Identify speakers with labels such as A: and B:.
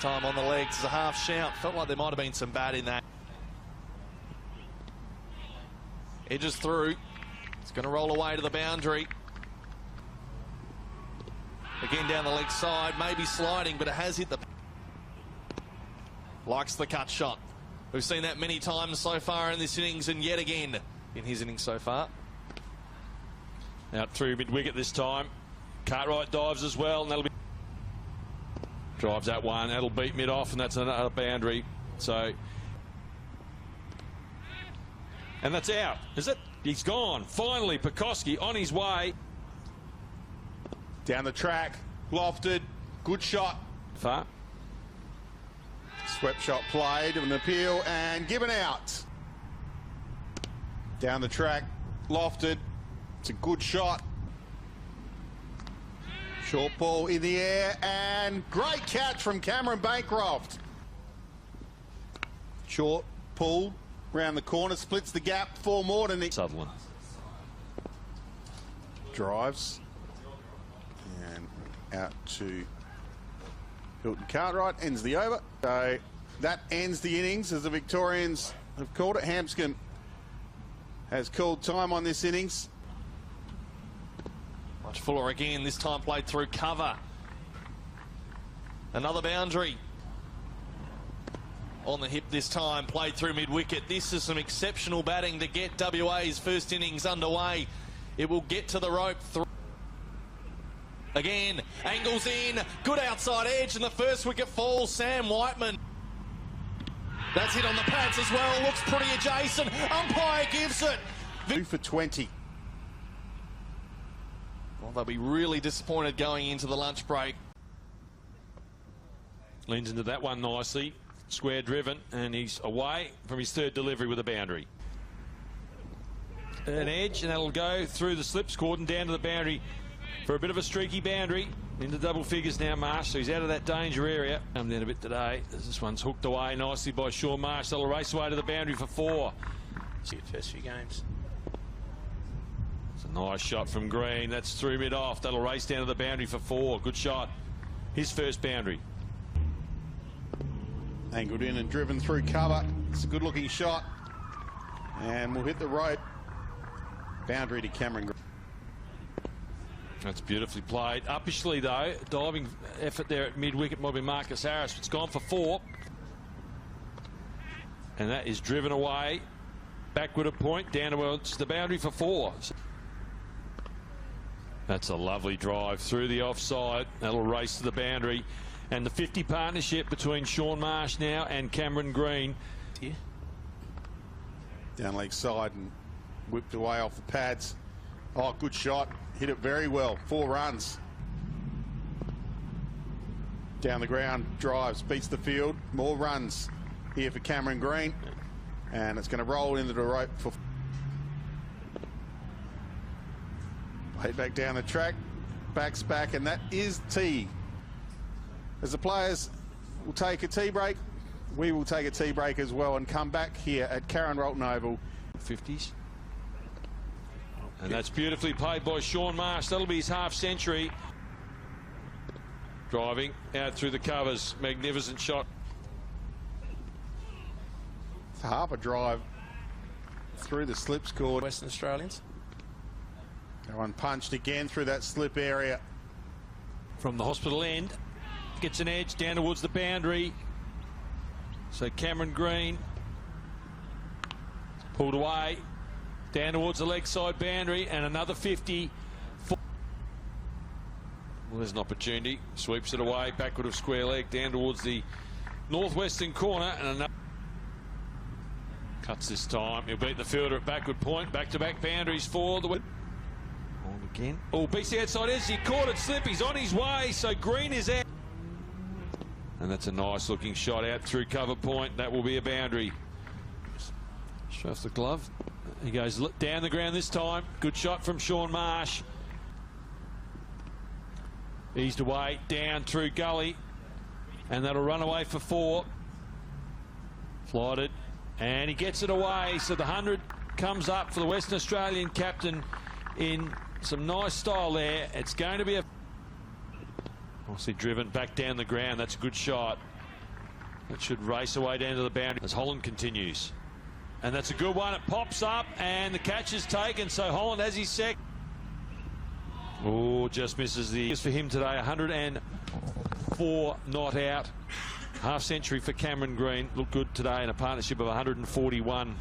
A: Time on the legs is a half shout. Felt like there might have been some bat in that. Edges through. It's going to roll away to the boundary. Again down the leg side, maybe sliding, but it has hit the... Likes the cut shot. We've seen that many times so far in this innings, and yet again in his innings so far.
B: Out through mid-wicket this time. Cartwright dives as well, and that'll be... Drives that one, that'll beat mid-off, and that's another boundary. So... And that's out, is it? He's gone. Finally, Pucovski on his way.
C: Down the track, lofted, good shot.
B: Far.
C: Swept shot played, an appeal, and given out. Down the track, lofted. It's a good shot. Short ball in the air, and great catch from Cameron Bancroft. Short pull round the corner, splits the gap for Morden.
B: Sutherland.
C: Drives. And out to Hilton Cartwright, ends the over. So that ends the innings as the Victorians have called it. Hampscombe has called time on this innings.
A: Much fuller again, this time played through cover. Another boundary. On the hip this time, played through mid-wicket. This is some exceptional batting to get WA's first innings underway. It will get to the rope. Again, angles in, good outside edge, and the first wicket falls. Sam Whiteman. That's hit on the pads as well, looks pretty adjacent. Umpire gives it.
C: 2 for 20.
A: Well, they'll be really disappointed going into the lunch break.
B: Leans into that one nicely. Square driven, and he's away from his third delivery with a boundary. An edge, and that'll go through the slips cord and down to the boundary for a bit of a streaky boundary. Into double figures now, Marsh, so he's out of that danger area. Come down a bit today. This one's hooked away nicely by Shaun Marsh. They'll race away to the boundary for 4.
D: See the first few games.
B: It's a nice shot from Green. That's through mid-off. That'll race down to the boundary for 4. Good shot. His first boundary.
C: Angled in and driven through cover. It's a good looking shot. And we'll hit the rope. Boundary to Cameron Green.
B: That's beautifully played. Uppishly though, diving effort there at mid-wicket might be Marcus Harris. It's gone for 4. And that is driven away. Backward a point, down towards the boundary for 4. That's a lovely drive through the offside. That'll race to the boundary. And the 50 partnership between Shaun Marsh now and Cameron Green.
D: Yeah.
C: Down leg side and whipped away off the pads. Oh, good shot. Hit it very well. 4 runs. Down the ground, drives, beats the field. More runs here for Cameron Green. And it's going to roll into the rope for... Played back down the track. Backs back, and that is tea. As the players will take a tea break, we will take a tea break as well and come back here at Karen Rolton Oval.
B: 50s. And that's beautifully played by Shaun Marsh. That'll be his half century. Driving out through the covers. Magnificent shot.
C: It's a Harper drive through the slips cord.
D: Western Australians.
C: That one punched again through that slip area.
B: From the hospital end. Gets an edge down towards the boundary. So Cameron Green pulled away down towards the leg side boundary, and another 50. Well, there's an opportunity. Sweeps it away, backward of square leg down towards the northwestern corner, and another cuts this time. He'll beat the fielder at backward point. Back-to-back boundaries for the win. On again. Oh, beats the outside edge. He caught it slip. He's on his way. So Green is out. And that's a nice looking shot out through cover point. That will be a boundary. Show off the glove. He goes down the ground this time. Good shot from Shaun Marsh. Eased away, down through gully. And that'll run away for 4. Flighted. And he gets it away. So the 100 comes up for the Western Australian captain in some nice style there. It's going to be a... Obviously driven back down the ground. That's a good shot. It should race away down to the boundary as Holland continues. And that's a good one. It pops up and the catch is taken. So Holland has his sec. Oh, just misses the... For him today, 104 not out. Half century for Cameron Green. Looked good today in a partnership of 141.